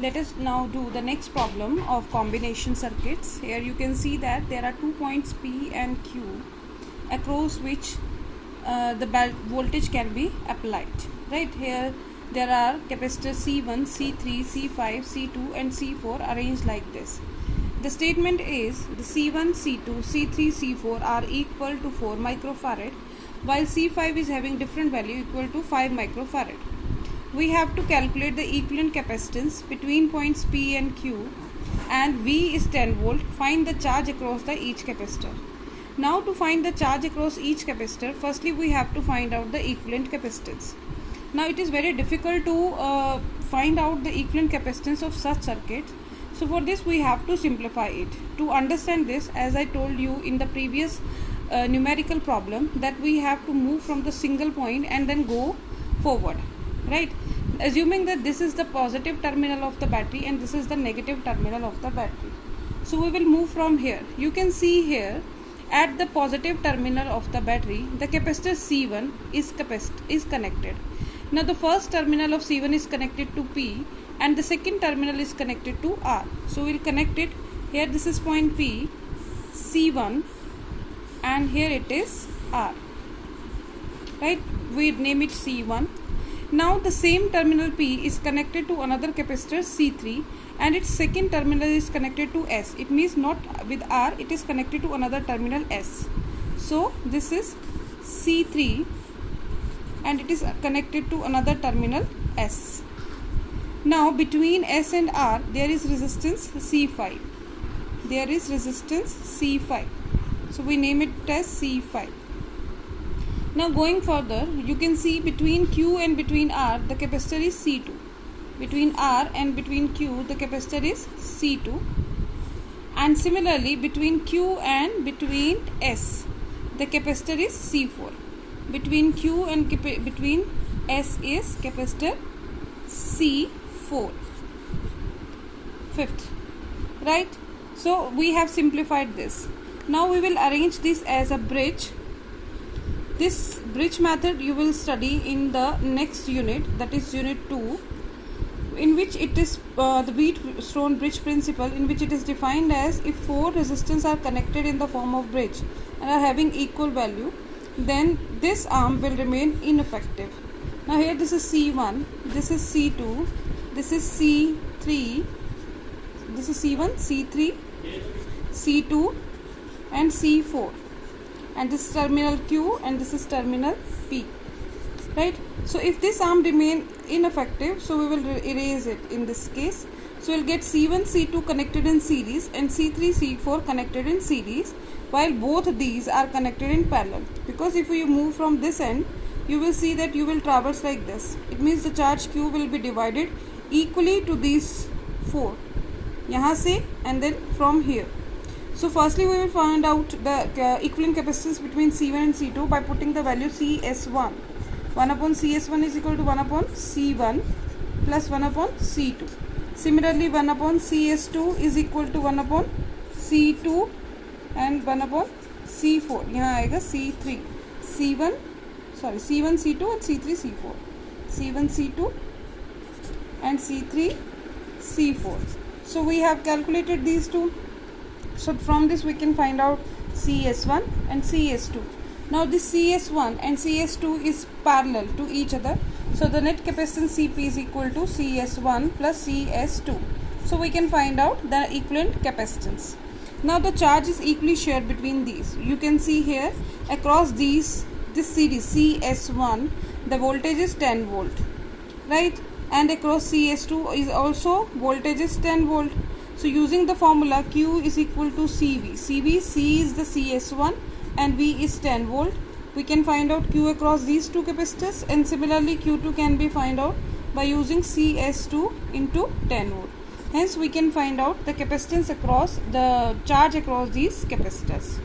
Let us now do the next problem of combination circuits. Here you can see that there are 2 points P and Q across which the voltage can be applied. Right, here there are capacitors C1, C3, C5, C2 and C4 arranged like this. The statement is the C1, C2, C3, C4 are equal to 4 microfarad, while C5 is having different value equal to 5 microfarad. We have to calculate the equivalent capacitance between points P and Q, and V is 10 volt. Find the charge across each capacitor. Now to find the charge across each capacitor, firstly we have to find out the equivalent capacitance. Now it is very difficult to find out the equivalent capacitance of such circuits. So for this we have to simplify it. To understand this, as I told you in the previous numerical problem, that we have to move from the single point and then go forward. Right, assuming that this is the positive terminal of the battery and this is the negative terminal of the battery. So we will move from here. You can see here at the positive terminal of the battery, the capacitor C1 is connected. Now the first terminal of C1 is connected to P and the second terminal is connected to R. So we will connect it here. This is point P, C1, and here it is R. Right, we name it C1. Now the same terminal P is connected to another capacitor C3 and its second terminal is connected to S. It means not with R, it is connected to another terminal S. So this is C3 and it is connected to another terminal S. Now between S and R there is resistance C5. There is resistance C5. So we name it as C5. Now going further, you can see between Q and between R the capacitor is C2. Between R and between Q the capacitor is C2. And similarly between Q and between S the capacitor is C4. Between Q and between S is capacitor C4. Fifth. Right? So we have simplified this. Now we will arrange this as a bridge. This bridge method you will study in the next unit, that is unit 2, in which it is the Wheatstone bridge principle, in which it is defined as if 4 resistors are connected in the form of bridge and are having equal value, then this arm will remain ineffective. Now here this is C1, this is C2, this is C3, this is C1, C3, C2 and C4. And this is terminal Q and this is terminal P. Right, so if this arm remain ineffective, so we will erase it in this case. So we'll get C1, C2 connected in series and C3, C4 connected in series, while both these are connected in parallel. Because if you move from this end, you will see that you will traverse like this. It means the charge Q will be divided equally to these 4. Yahan se and then from here. So firstly we will find out the equivalent capacitance between C1 and C2 by putting the value CS1. 1 upon CS1 is equal to 1 upon C1 plus 1 upon C2. Similarly 1 upon CS2 is equal to 1 upon C2 and 1 upon C4. यहाँ आएगा C3, C1, C2 and C3, C4. C1, C2 and C3, C4. So we have calculated these two. So from this we can find out CS1 and CS2. Now this CS1 and CS2 is parallel to each other. So the net capacitance CP is equal to CS1 plus CS2. So we can find out the equivalent capacitance. Now the charge is equally shared between these. You can see here across this series CS1 the voltage is 10 volt. Right? And across CS2 is also voltage is 10 volt. So using the formula Q is equal to CV. C is the CS1 and V is 10 volt. We can find out Q across these two capacitors, and similarly Q2 can be found out by using CS2 into 10 volt. Hence we can find out the capacitance across the charge across these capacitors.